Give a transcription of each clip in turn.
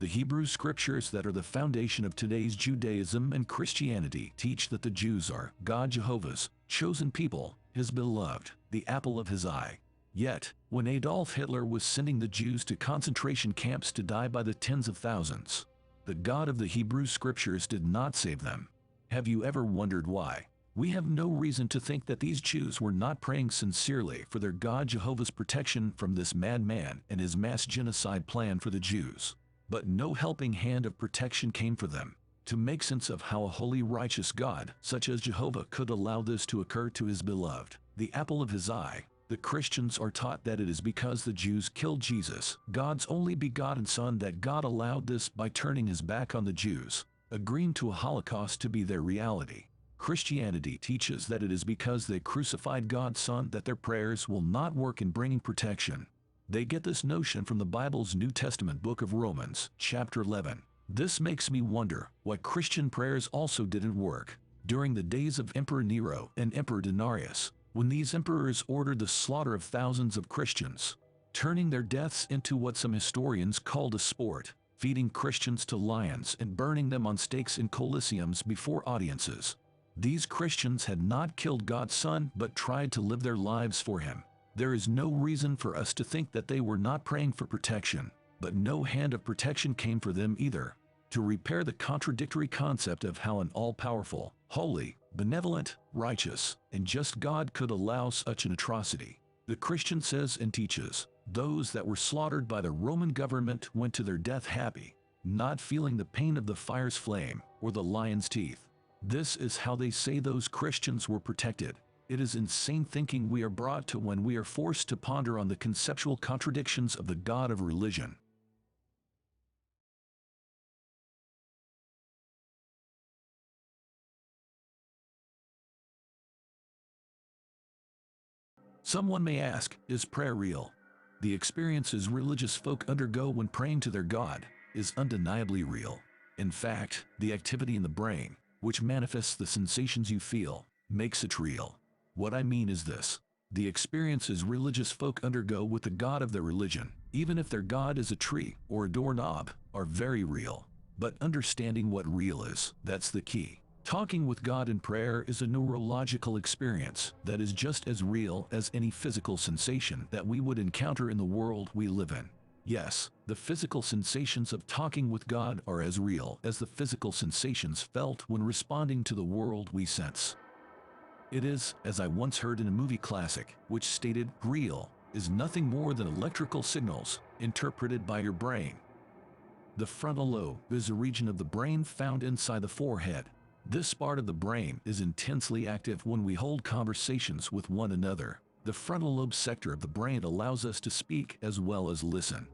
The Hebrew scriptures that are the foundation of today's Judaism and Christianity teach that the Jews are God Jehovah's chosen people, his beloved, the apple of his eye. Yet, when Adolf Hitler was sending the Jews to concentration camps to die by the tens of thousands, the God of the Hebrew scriptures did not save them. Have you ever wondered why? We have no reason to think that these Jews were not praying sincerely for their God Jehovah's protection from this madman and his mass genocide plan for the Jews. But no helping hand of protection came for them. To make sense of how a holy, righteous God, such as Jehovah, could allow this to occur to his beloved, the apple of his eye, the Christians are taught that it is because the Jews killed Jesus, God's only begotten Son, that God allowed this by turning his back on the Jews, agreeing to a Holocaust to be their reality. Christianity teaches that it is because they crucified God's Son that their prayers will not work in bringing protection. They get this notion from the Bible's New Testament book of Romans, chapter 11. This makes me wonder why Christian prayers also didn't work during the days of Emperor Nero and Emperor Denarius, when these emperors ordered the slaughter of thousands of Christians, turning their deaths into what some historians called a sport, feeding Christians to lions and burning them on stakes in coliseums before audiences. These Christians had not killed God's Son but tried to live their lives for him. There is no reason for us to think that they were not praying for protection, but no hand of protection came for them either. To repair the contradictory concept of how an all-powerful, holy, benevolent, righteous, and just God could allow such an atrocity, the Christian says and teaches, those that were slaughtered by the Roman government went to their death happy, not feeling the pain of the fire's flame or the lion's teeth. This is how they say those Christians were protected. It is insane thinking we are brought to when we are forced to ponder on the conceptual contradictions of the God of religion. Someone may ask, is prayer real? The experiences religious folk undergo when praying to their God is undeniably real. In fact, the activity in the brain, which manifests the sensations you feel, makes it real. What I mean is this: the experiences religious folk undergo with the God of their religion, even if their God is a tree or a doorknob, are very real. But understanding what real is, that's the key. Talking with God in prayer is a neurological experience that is just as real as any physical sensation that we would encounter in the world we live in. Yes, the physical sensations of talking with God are as real as the physical sensations felt when responding to the world we sense. It is, as I once heard in a movie classic, which stated, real is nothing more than electrical signals interpreted by your brain. The frontal lobe is a region of the brain found inside the forehead. This part of the brain is intensely active when we hold conversations with one another. The frontal lobe sector of the brain allows us to speak as well as listen.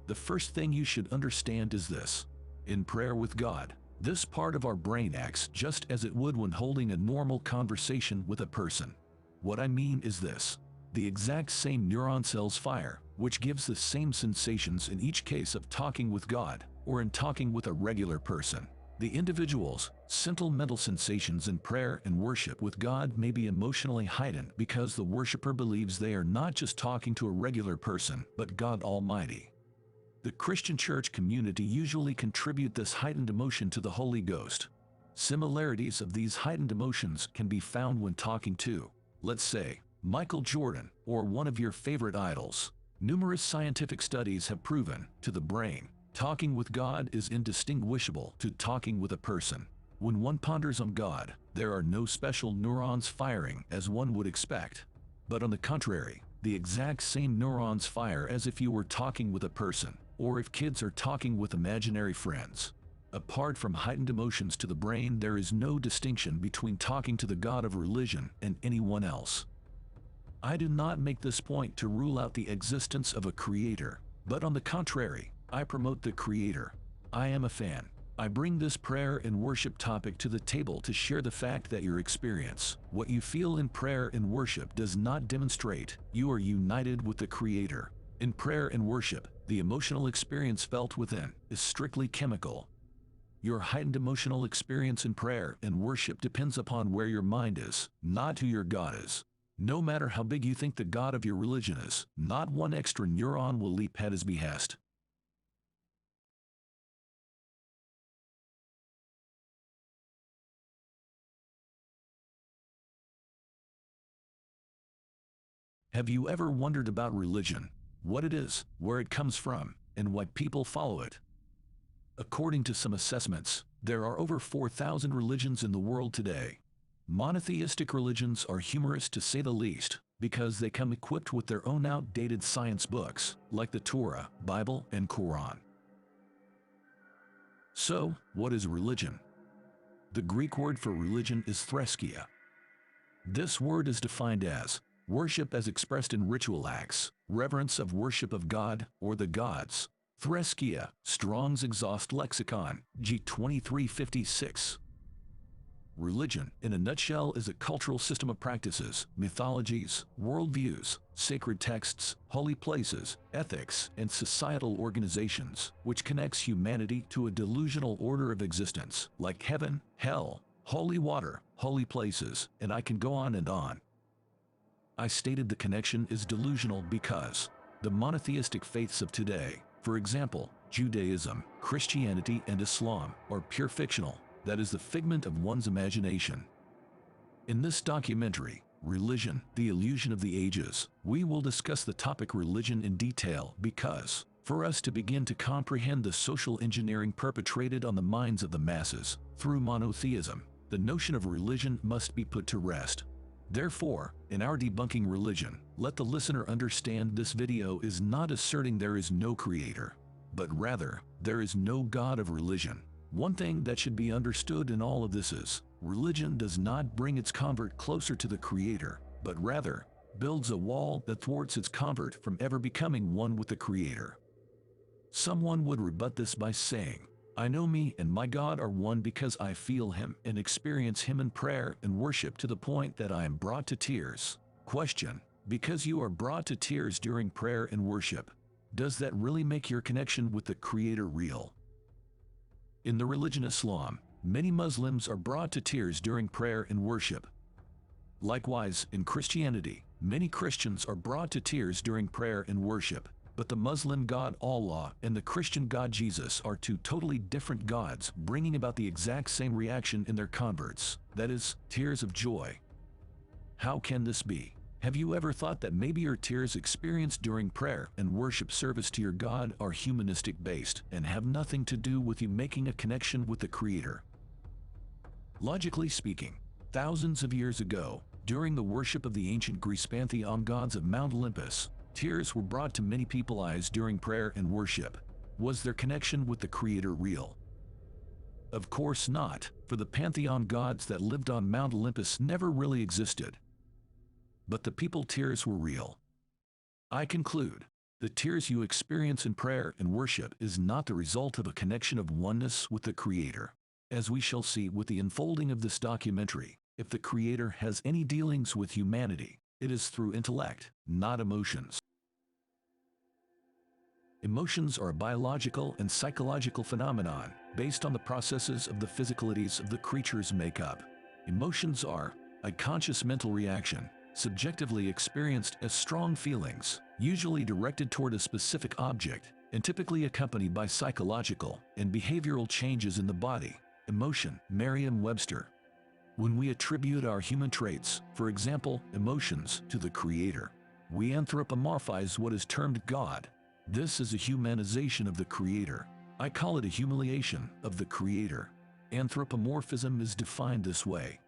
The first thing you should understand is this: in prayer with God, this part of our brain acts just as it would when holding a normal conversation with a person. What I mean is this: the exact same neuron cells fire, which gives the same sensations in each case of talking with God or in talking with a regular person. The individual's sentimental sensations in prayer and worship with God may be emotionally heightened because the worshiper believes they are not just talking to a regular person, but God Almighty. The Christian church community usually contribute this heightened emotion to the Holy Ghost. Similarities of these heightened emotions can be found when talking to, let's say, Michael Jordan or one of your favorite idols. Numerous scientific studies have proven, to the brain, talking with God is indistinguishable to talking with a person. When one ponders on God, there are no special neurons firing as one would expect. But on the contrary, the exact same neurons fire as if you were talking with a person, or if kids are talking with imaginary friends. Apart from heightened emotions to the brain, there is no distinction between talking to the God of religion and anyone else. I do not make this point to rule out the existence of a creator, but on the contrary, I promote the creator. I am a fan. I bring this prayer and worship topic to the table to share the fact that your experience, what you feel in prayer and worship, does not demonstrate you are united with the Creator. In prayer and worship, the emotional experience felt within is strictly chemical. Your heightened emotional experience in prayer and worship depends upon where your mind is, not who your God is. No matter how big you think the God of your religion is, not one extra neuron will leap at his behest. Have you ever wondered about religion? What it is, where it comes from, and why people follow it? According to some assessments, there are over 4,000 religions in the world today. Monotheistic religions are humorous to say the least, because they come equipped with their own outdated science books, like the Torah, Bible, and Quran. So, what is religion? The Greek word for religion is threskia. This word is defined as worship as expressed in ritual acts, reverence of worship of God or the gods. Threskia, Strong's Exhaust Lexicon, G2356. Religion, in a nutshell, is a cultural system of practices, mythologies, worldviews, sacred texts, holy places, ethics, and societal organizations, which connects humanity to a delusional order of existence, like heaven, hell, holy water, holy places, and I can go on and on. I stated the connection is delusional because the monotheistic faiths of today, for example, Judaism, Christianity, and Islam, are pure fictional. That is the figment of one's imagination. In this documentary, Religion, the Illusion of the Ages, we will discuss the topic religion in detail because, for us to begin to comprehend the social engineering perpetrated on the minds of the masses through monotheism, the notion of religion must be put to rest. Therefore, in our debunking religion, let the listener understand this video is not asserting there is no creator, but rather, there is no God of religion. One thing that should be understood in all of this is, religion does not bring its convert closer to the Creator, but rather, builds a wall that thwarts its convert from ever becoming one with the Creator. Someone would rebut this by saying, I know me and my God are one because I feel Him and experience Him in prayer and worship to the point that I am brought to tears. Question: because you are brought to tears during prayer and worship, does that really make your connection with the Creator real? In the religion Islam, many Muslims are brought to tears during prayer and worship. Likewise, in Christianity, many Christians are brought to tears during prayer and worship, but the Muslim God Allah and the Christian God Jesus are two totally different gods, bringing about the exact same reaction in their converts, that is, tears of joy. How can this be? Have you ever thought that maybe your tears experienced during prayer and worship service to your God are humanistic based and have nothing to do with you making a connection with the Creator? Logically speaking, thousands of years ago, during the worship of the ancient Greece pantheon gods of Mount Olympus, tears were brought to many people's eyes during prayer and worship. Was their connection with the Creator real? Of course not, for the pantheon gods that lived on Mount Olympus never really existed. But the people's tears were real. I conclude, the tears you experience in prayer and worship is not the result of a connection of oneness with the Creator. As we shall see with the unfolding of this documentary, if the Creator has any dealings with humanity, it is through intellect, not emotions. Emotions are a biological and psychological phenomenon based on the processes of the physicalities of the creature's makeup. Emotions are a conscious mental reaction, subjectively experienced as strong feelings, usually directed toward a specific object, and typically accompanied by psychological and behavioral changes in the body. Emotion, Merriam-Webster. When we attribute our human traits, for example, emotions, to the Creator, we anthropomorphize what is termed God. This is a humanization of the Creator. I call it a humiliation of the Creator. Anthropomorphism is defined this way: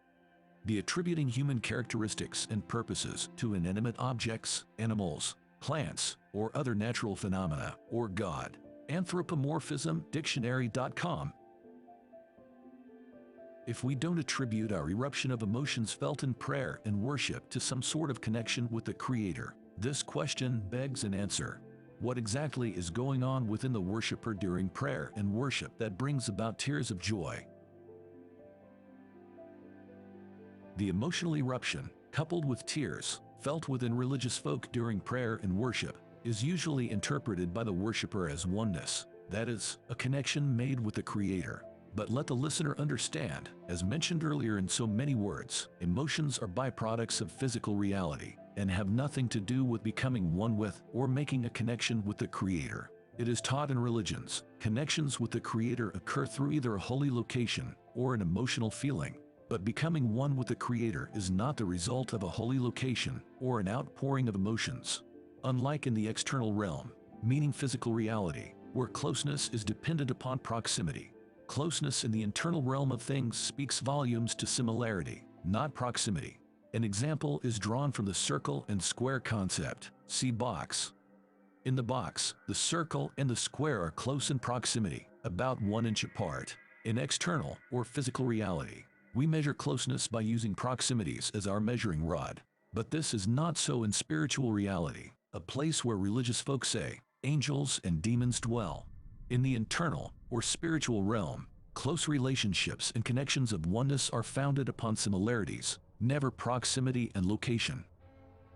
the attributing human characteristics and purposes to inanimate objects, animals, plants, or other natural phenomena, or God. Anthropomorphism, dictionary.com. If we don't attribute our eruption of emotions felt in prayer and worship to some sort of connection with the Creator, this question begs an answer. What exactly is going on within the worshiper during prayer and worship that brings about tears of joy? The emotional eruption, coupled with tears, felt within religious folk during prayer and worship, is usually interpreted by the worshiper as oneness, that is, a connection made with the Creator. But let the listener understand, as mentioned earlier in so many words, emotions are byproducts of physical reality, and have nothing to do with becoming one with or making a connection with the Creator. It is taught in religions, connections with the Creator occur through either a holy location or an emotional feeling. But becoming one with the Creator is not the result of a holy location or an outpouring of emotions. Unlike in the external realm, meaning physical reality, where closeness is dependent upon proximity, closeness in the internal realm of things speaks volumes to similarity, not proximity. An example is drawn from the circle and square concept. See box. In the box, the circle and the square are close in proximity, about 1 inch apart. In external or physical reality, we measure closeness by using proximities as our measuring rod. But this is not so in spiritual reality, a place where religious folk say angels and demons dwell. In the internal or spiritual realm, close relationships and connections of oneness are founded upon similarities, never proximity and location.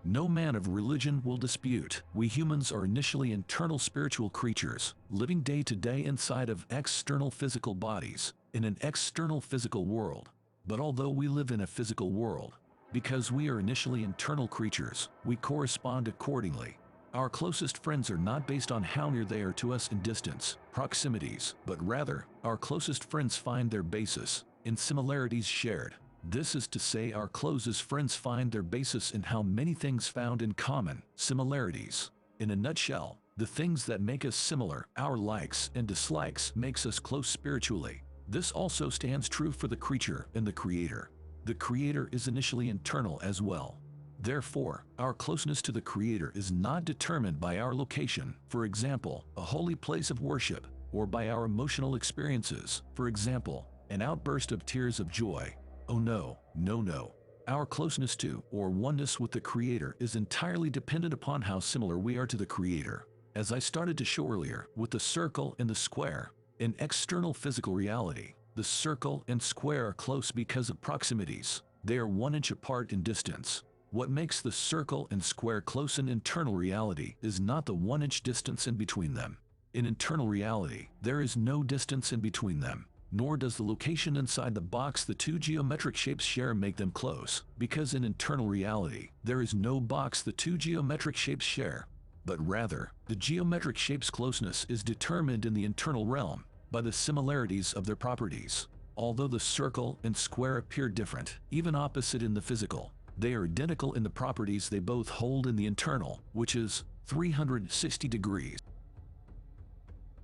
No man of religion will dispute, we humans are initially internal spiritual creatures, living day to day inside of external physical bodies, in an external physical world. But although we live in a physical world, because we are initially internal creatures, we correspond accordingly. Our closest friends are not based on how near they are to us in distance, proximities, but rather, our closest friends find their basis in similarities shared. This is to say, our closest friends find their basis in how many things found in common, similarities. In a nutshell, the things that make us similar, our likes and dislikes, makes us close spiritually. This also stands true for the creature and the Creator. The Creator is initially internal as well. Therefore, our closeness to the Creator is not determined by our location, for example, a holy place of worship, or by our emotional experiences, for example, an outburst of tears of joy. Oh no, no, no. Our closeness to, or oneness with the Creator is entirely dependent upon how similar we are to the Creator. As I started to show earlier, with the circle and the square, in external physical reality, the circle and square are close because of proximities. They are 1 inch apart in distance. What makes the circle and square close in internal reality is not the 1 inch distance in between them. In internal reality, there is no distance in between them, nor does the location inside the box the two geometric shapes share make them close, because in internal reality, there is no box the two geometric shapes share, but rather, the geometric shape's closeness is determined in the internal realm by the similarities of their properties. Although the circle and square appear different, even opposite in the physical, they are identical in the properties they both hold in the internal, which is 360 degrees.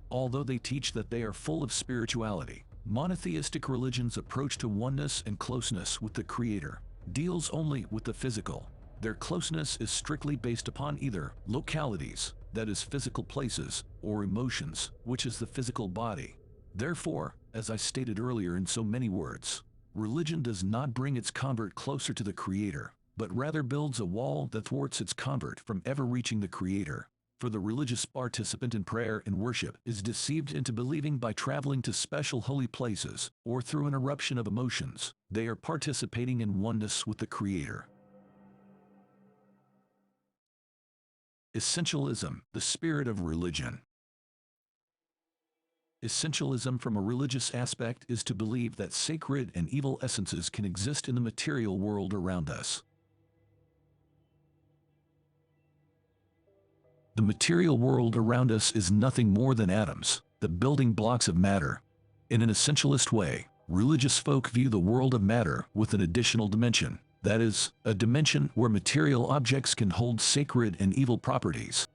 Although they teach that they are full of spirituality, monotheistic religion's approach to oneness and closeness with the Creator deals only with the physical. Their closeness is strictly based upon either localities, that is physical places, or emotions, which is the physical body. Therefore, as I stated earlier in so many words, religion does not bring its convert closer to the Creator, but rather builds a wall that thwarts its convert from ever reaching the Creator. For the religious participant in prayer and worship is deceived into believing by traveling to special holy places, or through an eruption of emotions, they are participating in oneness with the Creator. Essentialism, the spirit of religion. Essentialism from a religious aspect is to believe that sacred and evil essences can exist in the material world around us. The material world around us is nothing more than atoms, the building blocks of matter. In an essentialist way, religious folk view the world of matter with an additional dimension, that is, a dimension where material objects can hold sacred and evil properties.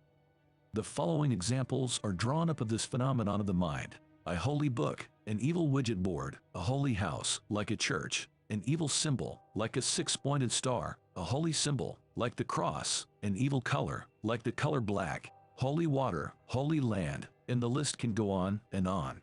The following examples are drawn up of this phenomenon of the mind: a holy book, an evil widget board, a holy house, like a church, an evil symbol, like a six-pointed star, a holy symbol, like the cross, an evil color, like the color black, holy water, holy land, and the list can go on and on.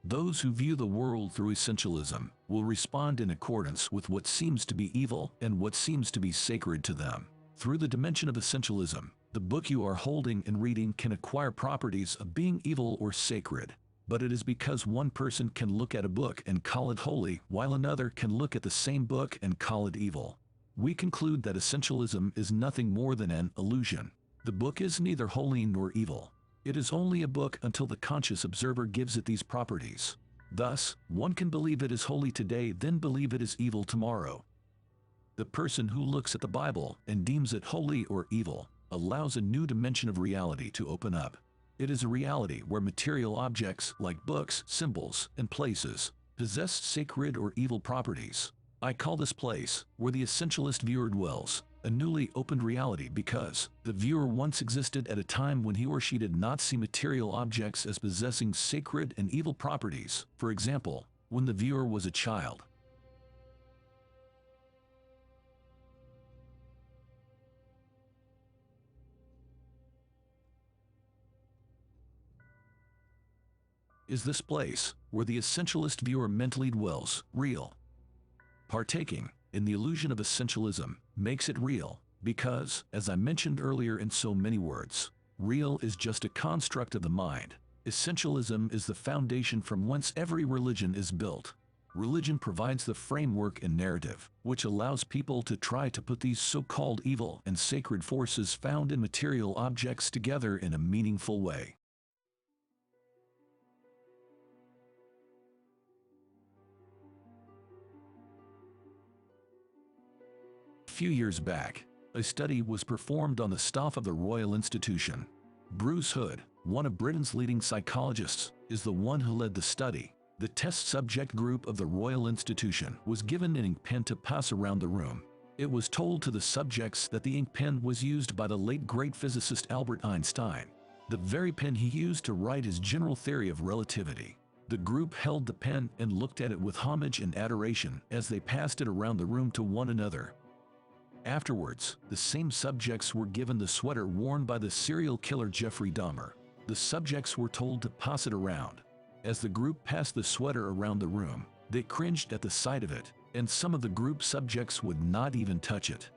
Those who view the world through essentialism will respond in accordance with what seems to be evil and what seems to be sacred to them. Through the dimension of essentialism, the book you are holding and reading can acquire properties of being evil or sacred, but it is because one person can look at a book and call it holy, while another can look at the same book and call it evil. We conclude that essentialism is nothing more than an illusion. The book is neither holy nor evil. It is only a book until the conscious observer gives it these properties. Thus, one can believe it is holy today, then believe it is evil tomorrow. The person who looks at the Bible and deems it holy or evil allows a new dimension of reality to open up. It is a reality where material objects like books, symbols, and places possess sacred or evil properties. I call this place, where the essentialist viewer dwells, a newly opened reality because the viewer once existed at a time when he or she did not see material objects as possessing sacred and evil properties, for example, when the viewer was a child. Is this place, where the essentialist viewer mentally dwells, real? Partaking in the illusion of essentialism makes it real, because, as I mentioned earlier in so many words, real is just a construct of the mind. Essentialism is the foundation from whence every religion is built. Religion provides the framework and narrative, which allows people to try to put these so-called evil and sacred forces found in material objects together in a meaningful way. A few years back, a study was performed on the staff of the Royal Institution. Bruce Hood, one of Britain's leading psychologists, is the one who led the study. The test subject group of the Royal Institution was given an ink pen to pass around the room. It was told to the subjects that the ink pen was used by the late great physicist Albert Einstein, the very pen he used to write his general theory of relativity. The group held the pen and looked at it with homage and adoration as they passed it around the room to one another. Afterwards, the same subjects were given the sweater worn by the serial killer Jeffrey Dahmer. The subjects were told to pass it around. As the group passed the sweater around the room, they cringed at the sight of it, and some of the group subjects would not even touch it.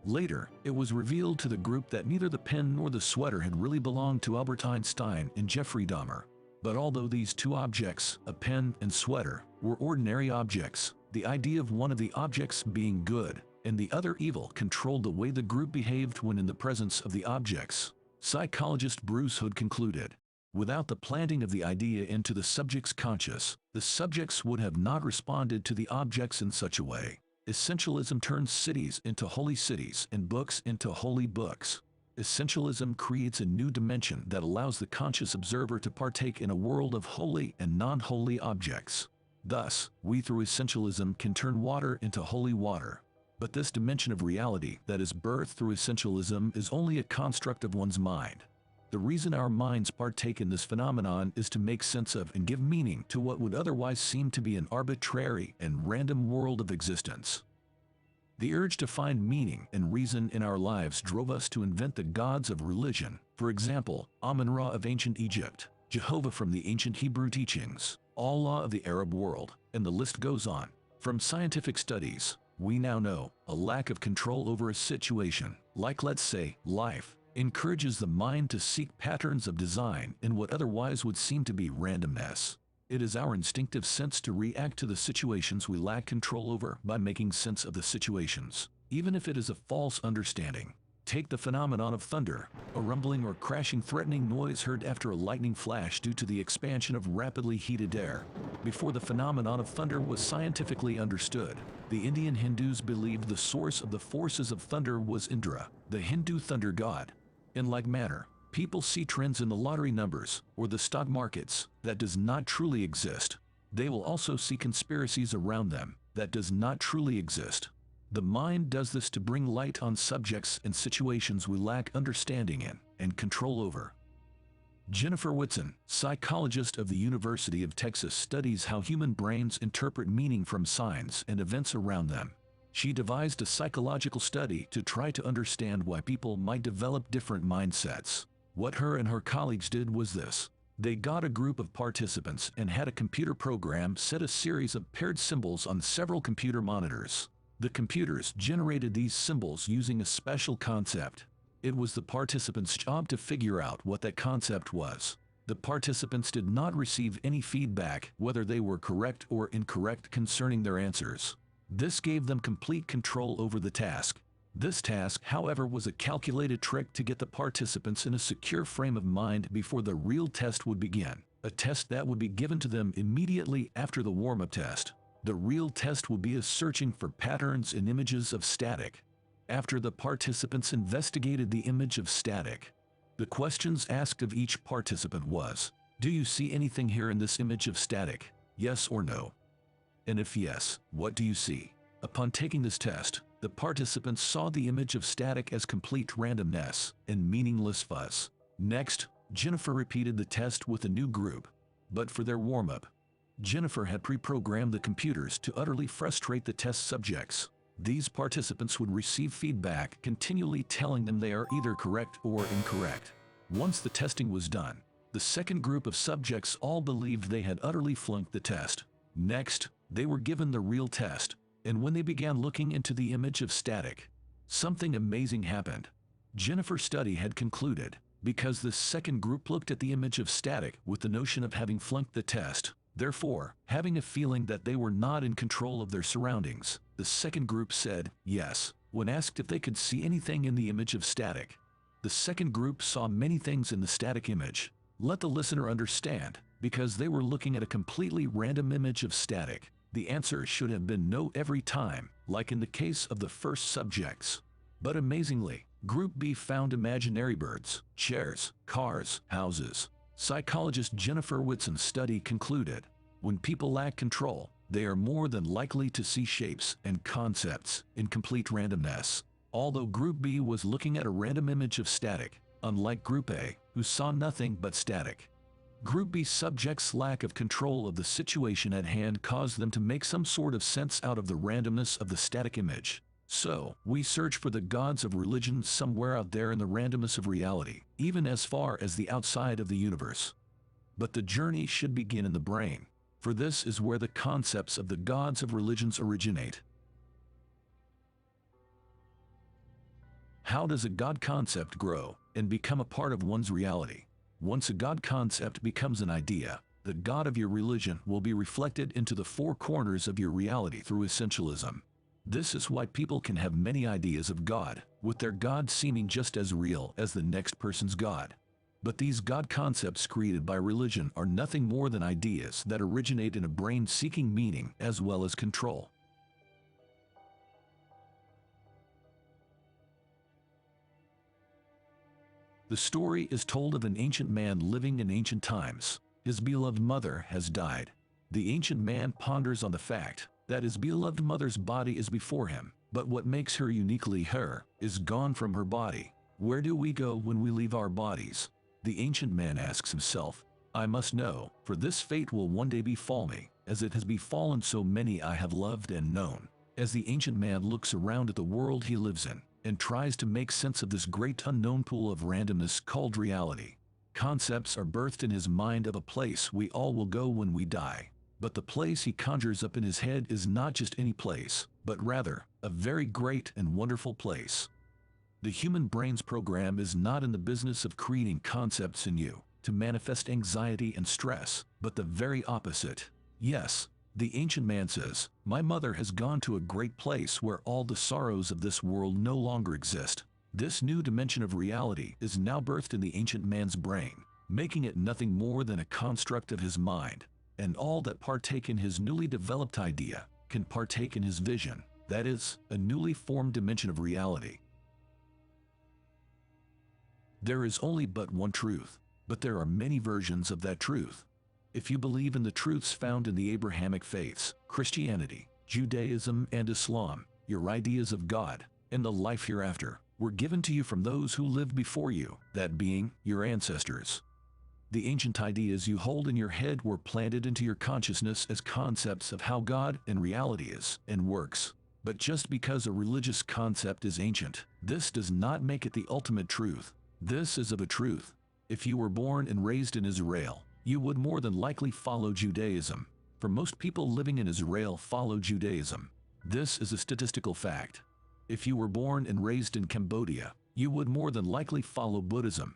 Later, it was revealed to the group that neither the pen nor the sweater had really belonged to Albert Einstein and Jeffrey Dahmer. But although these two objects, a pen and sweater, were ordinary objects, the idea of one of the objects being good and the other evil controlled the way the group behaved when in the presence of the objects. Psychologist Bruce Hood concluded, without the planting of the idea into the subject's conscious, the subjects would have not responded to the objects in such a way. Essentialism turns cities into holy cities and books into holy books. Essentialism creates a new dimension that allows the conscious observer to partake in a world of holy and non-holy objects. Thus, we through essentialism can turn water into holy water. But this dimension of reality that is birthed through essentialism is only a construct of one's mind. The reason our minds partake in this phenomenon is to make sense of and give meaning to what would otherwise seem to be an arbitrary and random world of existence. The urge to find meaning and reason in our lives drove us to invent the gods of religion, for example, Amun-Ra of ancient Egypt, Jehovah from the ancient Hebrew teachings, Allah of the Arab world, and the list goes on. From scientific studies, we now know a lack of control over a situation, like let's say, life, encourages the mind to seek patterns of design in what otherwise would seem to be randomness. It is our instinctive sense to react to the situations we lack control over by making sense of the situations, even if it is a false understanding. Take the phenomenon of thunder, a rumbling or crashing threatening noise heard after a lightning flash due to the expansion of rapidly heated air. Before the phenomenon of thunder was scientifically understood, the Indian Hindus believed the source of the forces of thunder was Indra, the Hindu thunder god. In like manner, people see trends in the lottery numbers or the stock markets that does not truly exist. They will also see conspiracies around them that does not truly exist. The mind does this to bring light on subjects and situations we lack understanding in and control over. Jennifer Whitson, psychologist of the University of Texas, studies how human brains interpret meaning from signs and events around them. She devised a psychological study to try to understand why people might develop different mindsets. What her and her colleagues did was this. They got a group of participants and had a computer program set a series of paired symbols on several computer monitors. The computers generated these symbols using a special concept. It was the participants' job to figure out what that concept was. The participants did not receive any feedback whether they were correct or incorrect concerning their answers. This gave them complete control over the task. This task, however, was a calculated trick to get the participants in a secure frame of mind before the real test would begin, a test that would be given to them immediately after the warm-up test. The real test would be a searching for patterns in images of static. After the participants investigated the image of static, the questions asked of each participant was, "Do you see anything here in this image of static? Yes or no?" And if yes, what do you see? Upon taking this test, the participants saw the image of static as complete randomness and meaningless fuzz. Next, Jennifer repeated the test with a new group. But for their warm-up, Jennifer had pre-programmed the computers to utterly frustrate the test subjects. These participants would receive feedback continually telling them they are either correct or incorrect. Once the testing was done, the second group of subjects all believed they had utterly flunked the test. Next, they were given the real test, and when they began looking into the image of static, something amazing happened. Jennifer's study had concluded, because the second group looked at the image of static with the notion of having flunked the test, therefore, having a feeling that they were not in control of their surroundings, the second group said yes when asked if they could see anything in the image of static. The second group saw many things in the static image. Let the listener understand, because they were looking at a completely random image of static. The answer should have been no every time, like in the case of the first subjects. But amazingly, Group B found imaginary birds, chairs, cars, houses. Psychologist Jennifer Whitson's study concluded, when people lack control, they are more than likely to see shapes and concepts in complete randomness. Although Group B was looking at a random image of static, unlike Group A, who saw nothing but static. Group B subjects' lack of control of the situation at hand caused them to make some sort of sense out of the randomness of the static image. So, we search for the gods of religion somewhere out there in the randomness of reality, even as far as the outside of the universe. But the journey should begin in the brain, for this is where the concepts of the gods of religions originate. How does a God concept grow and become a part of one's reality? Once a God concept becomes an idea, the God of your religion will be reflected into the four corners of your reality through essentialism. This is why people can have many ideas of God, with their God seeming just as real as the next person's God. But these God concepts created by religion are nothing more than ideas that originate in a brain seeking meaning as well as control. The story is told of an ancient man living in ancient times. His beloved mother has died. The ancient man ponders on the fact that his beloved mother's body is before him, but what makes her uniquely her is gone from her body. Where do we go when we leave our bodies? The ancient man asks himself, I must know, for this fate will one day befall me, as it has befallen so many I have loved and known. As the ancient man looks around at the world he lives in, and tries to make sense of this great unknown pool of randomness called reality, concepts are birthed in his mind of a place we all will go when we die. But the place he conjures up in his head is not just any place, but rather, a very great and wonderful place. The human brain's program is not in the business of creating concepts in you to manifest anxiety and stress, but the very opposite. Yes, the ancient man says, my mother has gone to a great place where all the sorrows of this world no longer exist. This new dimension of reality is now birthed in the ancient man's brain, making it nothing more than a construct of his mind. And all that partake in his newly developed idea can partake in his vision, that is, a newly formed dimension of reality. There is only but one truth, but there are many versions of that truth. If you believe in the truths found in the Abrahamic faiths, Christianity, Judaism, and Islam, your ideas of God and the life hereafter were given to you from those who lived before you, that being, your ancestors. The ancient ideas you hold in your head were planted into your consciousness as concepts of how God and reality is and works. But just because a religious concept is ancient, this does not make it the ultimate truth. This is of a truth. If you were born and raised in Israel, you would more than likely follow Judaism. For most people living in Israel follow Judaism. This is a statistical fact. If you were born and raised in Cambodia, you would more than likely follow Buddhism.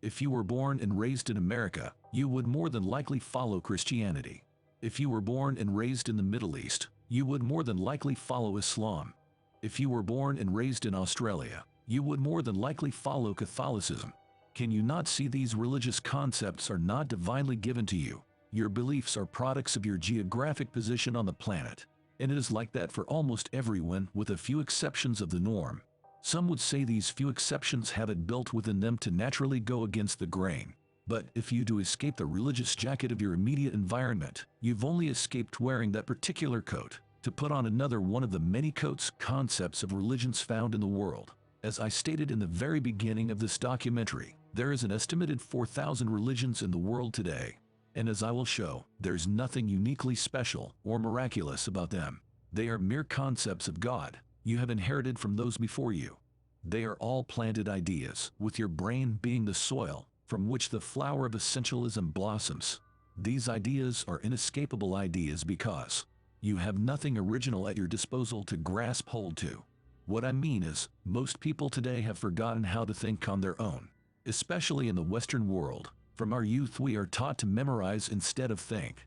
If you were born and raised in America, you would more than likely follow Christianity. If you were born and raised in the Middle East, you would more than likely follow Islam. If you were born and raised in Australia, you would more than likely follow Catholicism. Can you not see these religious concepts are not divinely given to you? Your beliefs are products of your geographic position on the planet. And it is like that for almost everyone with a few exceptions of the norm. Some would say these few exceptions have it built within them to naturally go against the grain. But if you do escape the religious jacket of your immediate environment, you've only escaped wearing that particular coat to put on another one of the many coats concepts of religions found in the world. As I stated in the very beginning of this documentary, there is an estimated 4,000 religions in the world today. And as I will show, there's nothing uniquely special or miraculous about them. They are mere concepts of God you have inherited from those before you. They are all planted ideas, with your brain being the soil from which the flower of essentialism blossoms. These ideas are inescapable ideas because you have nothing original at your disposal to grasp hold to. What I mean is, most people today have forgotten how to think on their own, especially in the Western world. From our youth we are taught to memorize instead of think.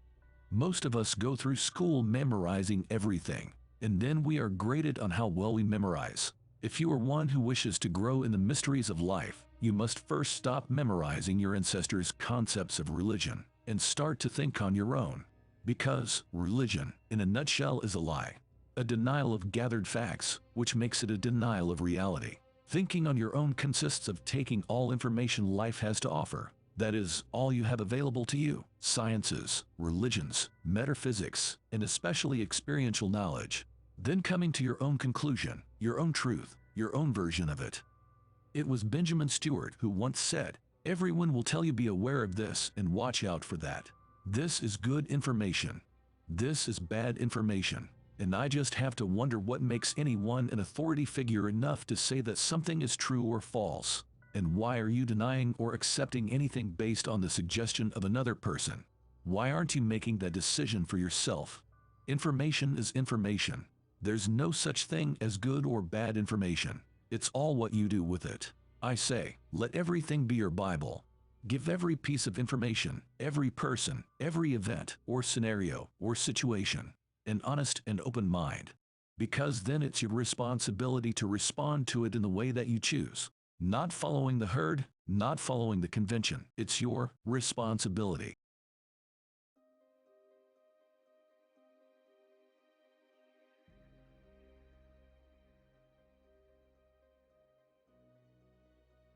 Most of us go through school memorizing everything, and then we are graded on how well we memorize. If you are one who wishes to grow in the mysteries of life, you must first stop memorizing your ancestors' concepts of religion and start to think on your own. Because religion, in a nutshell, is a lie. A denial of gathered facts, which makes it a denial of reality. Thinking on your own consists of taking all information life has to offer. That is, all you have available to you, sciences, religions, metaphysics, and especially experiential knowledge. Then coming to your own conclusion, your own truth, your own version of it. It was Benjamin Stewart who once said, "Everyone will tell you be aware of this and watch out for that. This is good information. This is bad information." And I just have to wonder what makes anyone an authority figure enough to say that something is true or false. And why are you denying or accepting anything based on the suggestion of another person? Why aren't you making that decision for yourself? Information is information. There's no such thing as good or bad information. It's all what you do with it. I say, let everything be your Bible. Give every piece of information, every person, every event, or scenario, or situation, an honest and open mind. Because then it's your responsibility to respond to it in the way that you choose. Not following the herd, not following the convention. It's your responsibility.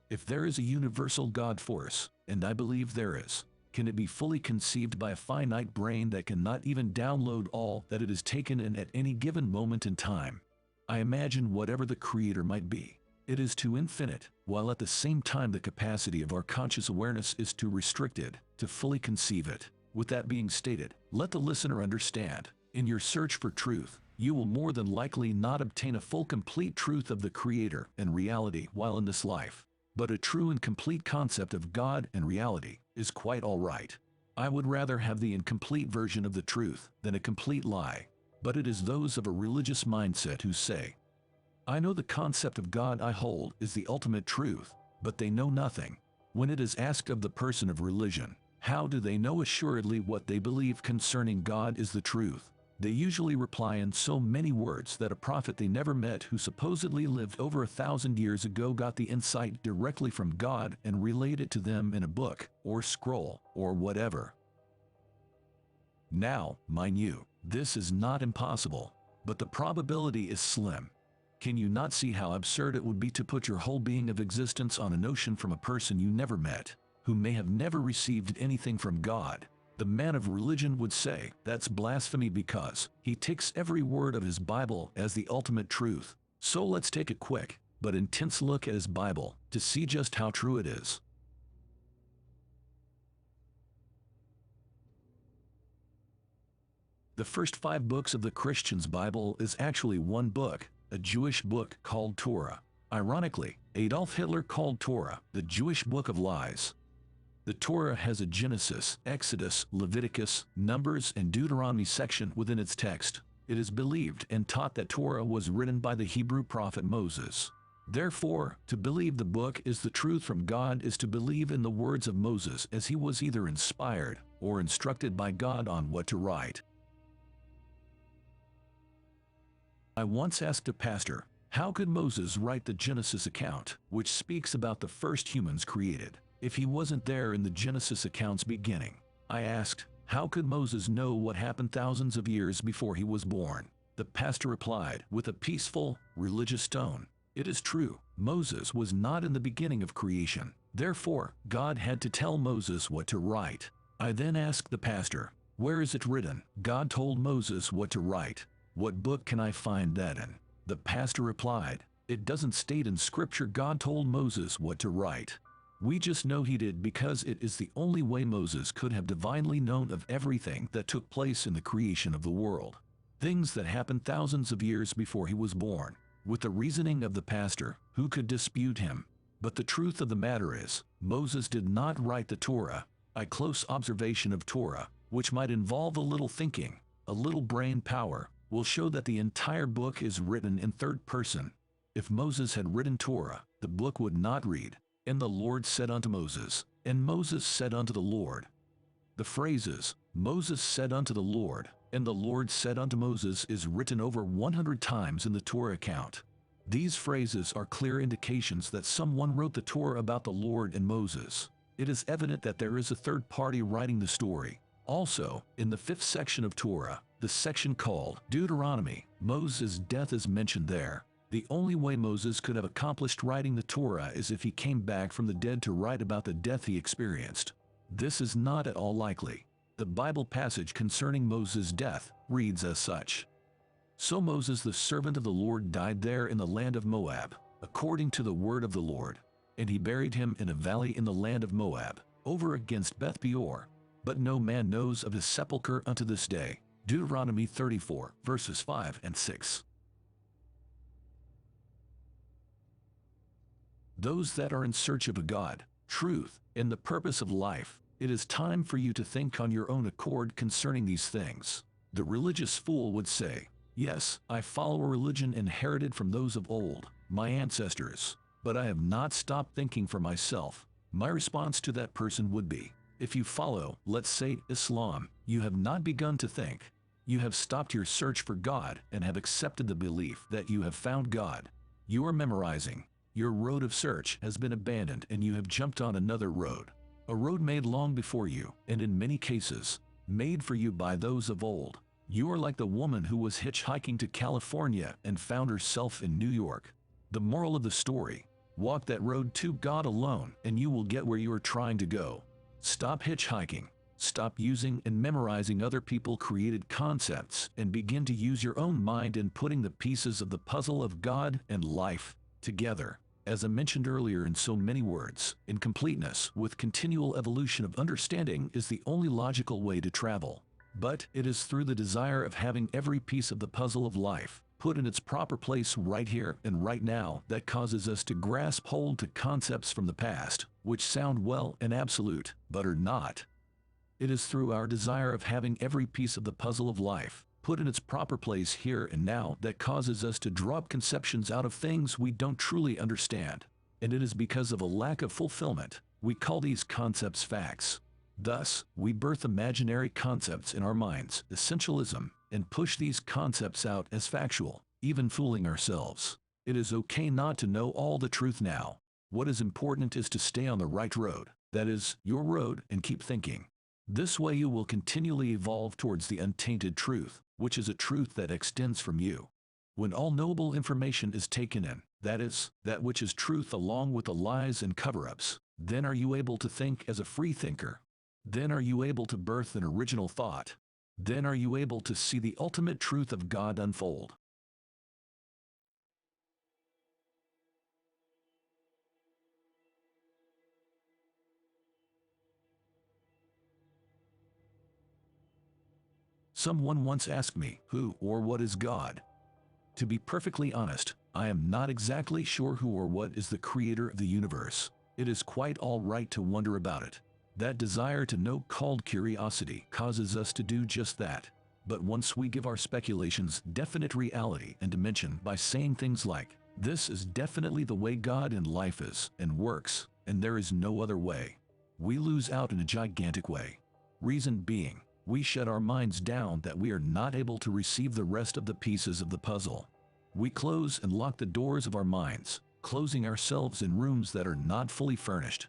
If there is a universal God force, and I believe there is, can it be fully conceived by a finite brain that cannot even download all that it has taken in at any given moment in time? I imagine whatever the Creator might be, it is too infinite, while at the same time the capacity of our conscious awareness is too restricted to fully conceive it. With that being stated, let the listener understand, in your search for truth, you will more than likely not obtain a full complete truth of the Creator and reality while in this life. But a true and complete concept of God and reality is quite all right. I would rather have the incomplete version of the truth than a complete lie. But it is those of a religious mindset who say, "I know the concept of God I hold is the ultimate truth," but they know nothing. When it is asked of the person of religion, how do they know assuredly what they believe concerning God is the truth? They usually reply in so many words that a prophet they never met who supposedly lived over 1,000 years ago got the insight directly from God and relayed it to them in a book, or scroll, or whatever. Now, mind you, this is not impossible, but the probability is slim. Can you not see how absurd it would be to put your whole being of existence on a notion from a person you never met, who may have never received anything from God? The man of religion would say that's blasphemy because he takes every word of his Bible as the ultimate truth. So let's take a quick but intense look at his Bible to see just how true it is. The first 5 books of the Christian's Bible is actually one book, a Jewish book called Torah. Ironically, Adolf Hitler called Torah the Jewish Book of Lies. The Torah has a Genesis, Exodus, Leviticus, Numbers, and Deuteronomy section within its text. It is believed and taught that Torah was written by the Hebrew prophet Moses. Therefore, to believe the book is the truth from God is to believe in the words of Moses, as he was either inspired or instructed by God on what to write. I once asked a pastor, how could Moses write the Genesis account, which speaks about the first humans created, if he wasn't there in the Genesis account's beginning? I asked, how could Moses know what happened thousands of years before he was born? The pastor replied, with a peaceful, religious tone, it is true, Moses was not in the beginning of creation. Therefore, God had to tell Moses what to write. I then asked the pastor, "Where is it written?" God told Moses what to write. "What book can I find that in?" The pastor replied, "It doesn't state in Scripture God told Moses what to write. We just know he did because it is the only way Moses could have divinely known of everything that took place in the creation of the world. Things that happened thousands of years before he was born." With the reasoning of the pastor, who could dispute him? But the truth of the matter is, Moses did not write the Torah. A close observation of Torah, which might involve a little thinking, a little brain power, will show that the entire book is written in third person. If Moses had written Torah, the book would not read, "And the Lord said unto Moses, and Moses said unto the Lord." The phrases, "Moses said unto the Lord," and "the Lord said unto Moses" is written over 100 times in the Torah account. These phrases are clear indications that someone wrote the Torah about the Lord and Moses. It is evident that there is a third party writing the story. Also, in the 5th section of Torah, the section called Deuteronomy, Moses' death is mentioned there. The only way Moses could have accomplished writing the Torah is if he came back from the dead to write about the death he experienced. This is not at all likely. The Bible passage concerning Moses' death reads as such. "So Moses the servant of the Lord died there in the land of Moab, according to the word of the Lord. And he buried him in a valley in the land of Moab, over against Beth Peor. But no man knows of his sepulchre unto this day." Deuteronomy 34, verses 5 and 6. Those that are in search of a God, truth, and the purpose of life, it is time for you to think on your own accord concerning these things. The religious fool would say, "Yes, I follow a religion inherited from those of old, my ancestors, but I have not stopped thinking for myself." My response to that person would be, if you follow, let's say, Islam, you have not begun to think. You have stopped your search for God and have accepted the belief that you have found God. You are memorizing. Your road of search has been abandoned and you have jumped on another road. A road made long before you, and in many cases, made for you by those of old. You are like the woman who was hitchhiking to California and found herself in New York. The moral of the story: walk that road to God alone and you will get where you are trying to go. Stop hitchhiking. Stop using and memorizing other people created concepts and begin to use your own mind in putting the pieces of the puzzle of God and life together. As I mentioned earlier in so many words, incompleteness with continual evolution of understanding is the only logical way to travel. But it is through the desire of having every piece of the puzzle of life put in its proper place right here and right now that causes us to grasp hold to concepts from the past, which sound well and absolute, but are not. It is through our desire of having every piece of the puzzle of life put in its proper place here and now that causes us to drop conceptions out of things we don't truly understand. And it is because of a lack of fulfillment we call these concepts facts. Thus, we birth imaginary concepts in our minds, essentialism, and push these concepts out as factual, even fooling ourselves. It is okay not to know all the truth now. What is important is to stay on the right road, that is, your road, and keep thinking. This way you will continually evolve towards the untainted truth, which is a truth that extends from you. When all knowable information is taken in, that is, that which is truth along with the lies and cover-ups, then are you able to think as a free thinker. Then are you able to birth an original thought. Then are you able to see the ultimate truth of God unfold. Someone once asked me, who or what is God? To be perfectly honest, I am not exactly sure who or what is the creator of the universe. It is quite all right to wonder about it. That desire to know called curiosity causes us to do just that. But once we give our speculations definite reality and dimension by saying things like, this is definitely the way God and life is and works, and there is no other way, we lose out in a gigantic way. Reason being, we shut our minds down that we are not able to receive the rest of the pieces of the puzzle. We close and lock the doors of our minds, closing ourselves in rooms that are not fully furnished.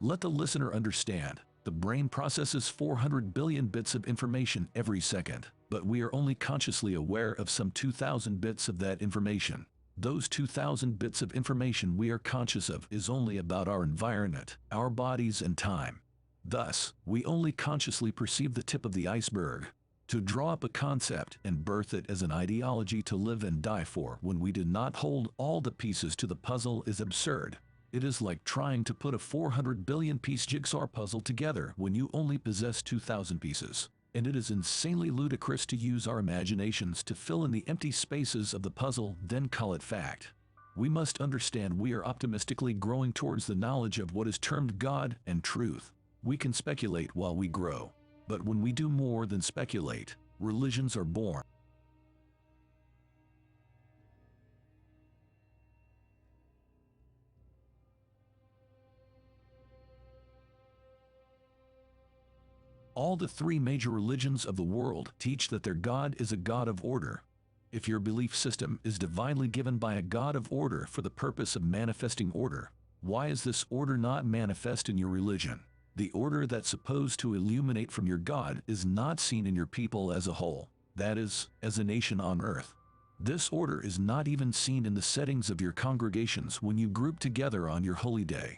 Let the listener understand, the brain processes 400 billion bits of information every second, but we are only consciously aware of some 2,000 bits of that information. Those 2,000 bits of information we are conscious of is only about our environment, our bodies and time. Thus, we only consciously perceive the tip of the iceberg. To draw up a concept and birth it as an ideology to live and die for when we do not hold all the pieces to the puzzle is absurd. It is like trying to put a 400 billion piece jigsaw puzzle together when you only possess 2,000 pieces. And it is insanely ludicrous to use our imaginations to fill in the empty spaces of the puzzle, then call it fact. We must understand we are optimistically growing towards the knowledge of what is termed God and truth. We can speculate while we grow. But when we do more than speculate, religions are born. All the three major religions of the world teach that their God is a God of order. If your belief system is divinely given by a God of order for the purpose of manifesting order, why is this order not manifest in your religion? The order that's supposed to illuminate from your God is not seen in your people as a whole, that is, as a nation on earth. This order is not even seen in the settings of your congregations when you group together on your holy day.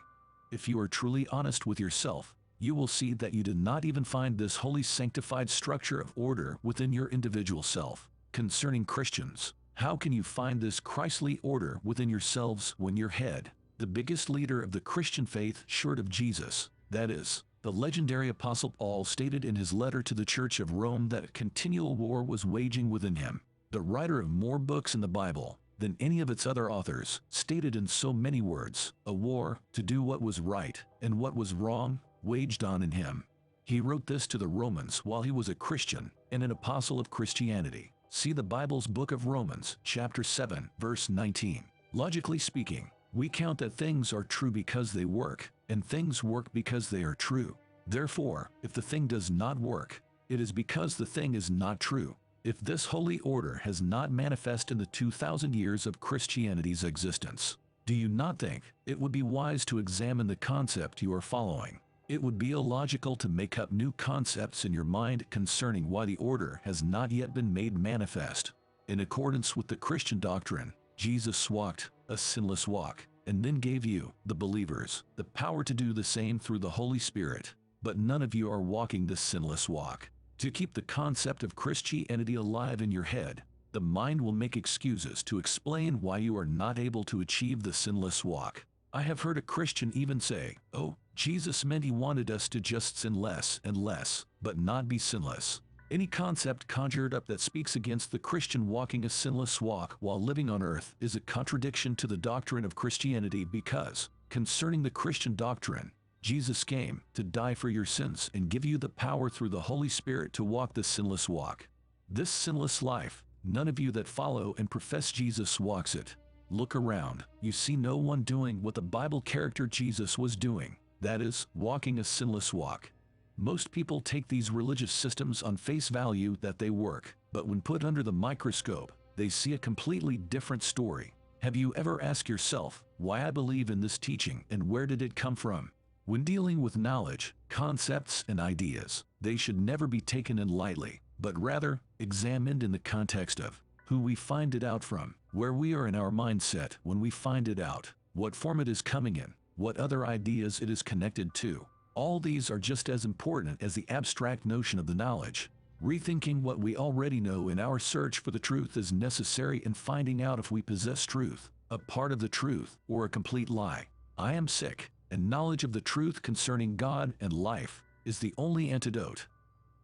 If you are truly honest with yourself, you will see that you did not even find this holy sanctified structure of order within your individual self. Concerning Christians, how can you find this Christly order within yourselves when your head, the biggest leader of the Christian faith short of Jesus, that is, the legendary Apostle Paul, stated in his letter to the Church of Rome that a continual war was waging within him, the writer of more books in the Bible than any of its other authors, stated in so many words, a war to do what was right and what was wrong, waged on in him. He wrote this to the Romans while he was a Christian and an apostle of Christianity. See the Bible's book of Romans, chapter 7, verse 19. Logically speaking, we count that things are true because they work, and things work because they are true. Therefore, if the thing does not work, it is because the thing is not true. If this holy order has not manifested in the 2,000 years of Christianity's existence, do you not think it would be wise to examine the concept you are following? It would be illogical to make up new concepts in your mind concerning why the order has not yet been made manifest. In accordance with the Christian doctrine, Jesus walked a sinless walk, and then gave you, the believers, the power to do the same through the Holy Spirit. But none of you are walking the sinless walk. To keep the concept of Christianity alive in your head, the mind will make excuses to explain why you are not able to achieve the sinless walk. I have heard a Christian even say, "Oh, Jesus meant he wanted us to just sin less and less, but not be sinless." Any concept conjured up that speaks against the Christian walking a sinless walk while living on earth is a contradiction to the doctrine of Christianity, because, concerning the Christian doctrine, Jesus came to die for your sins and give you the power through the Holy Spirit to walk the sinless walk. This sinless life, none of you that follow and profess Jesus walks it. Look around, you see no one doing what the Bible character Jesus was doing, that is, walking a sinless walk. Most people take these religious systems on face value that they work, but when put under the microscope, they see a completely different story. Have you ever asked yourself, why I believe in this teaching and where did it come from? When dealing with knowledge, concepts, and ideas, they should never be taken in lightly, but rather examined in the context of who we find it out from, where we are in our mindset when we find it out, what form it is coming in, what other ideas it is connected to. All these are just as important as the abstract notion of the knowledge. Rethinking what we already know in our search for the truth is necessary in finding out if we possess truth, a part of the truth, or a complete lie. I am sick, and knowledge of the truth concerning God and life is the only antidote.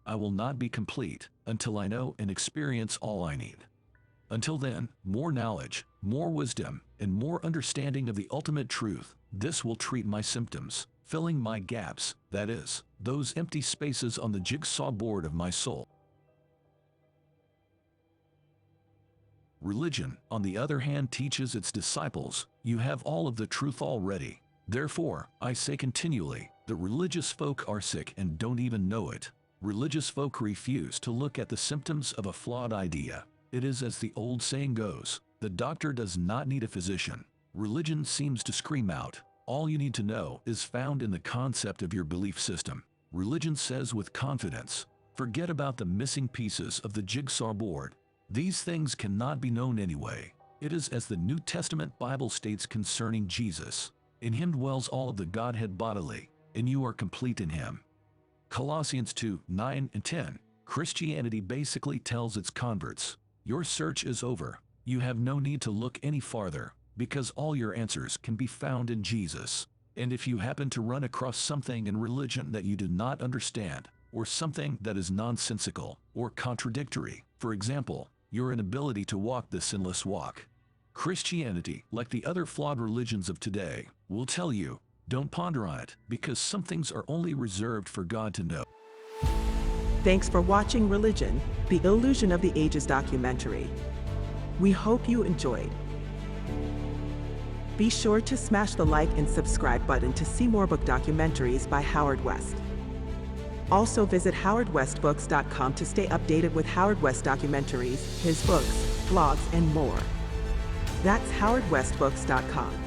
I will not be complete until I know and experience all I need. Until then, more knowledge, more wisdom, and more understanding of the ultimate truth. This will treat my symptoms, filling my gaps, that is, those empty spaces on the jigsaw board of my soul. Religion, on the other hand, teaches its disciples, you have all of the truth already. Therefore, I say continually, the religious folk are sick and don't even know it. Religious folk refuse to look at the symptoms of a flawed idea. It is as the old saying goes, the doctor does not need a physician. Religion seems to scream out, all you need to know is found in the concept of your belief system. Religion says with confidence, forget about the missing pieces of the jigsaw board. These things cannot be known anyway. It is as the New Testament Bible states concerning Jesus. In him dwells all of the Godhead bodily, and you are complete in him. Colossians 2:9 and 10. Christianity basically tells its converts, your search is over. You have no need to look any farther, because all your answers can be found in Jesus. And if you happen to run across something in religion that you do not understand, or something that is nonsensical or contradictory, for example, your inability to walk the sinless walk, Christianity, like the other flawed religions of today, will tell you, don't ponder on it, because some things are only reserved for God to know. Thanks for watching Religion, the Illusion of the Ages documentary. We hope you enjoyed. Be sure to smash the like and subscribe button to see more book documentaries by Howard West. Also visit howardwestbooks.com to stay updated with Howard West documentaries, his books, blogs, and more. That's howardwestbooks.com.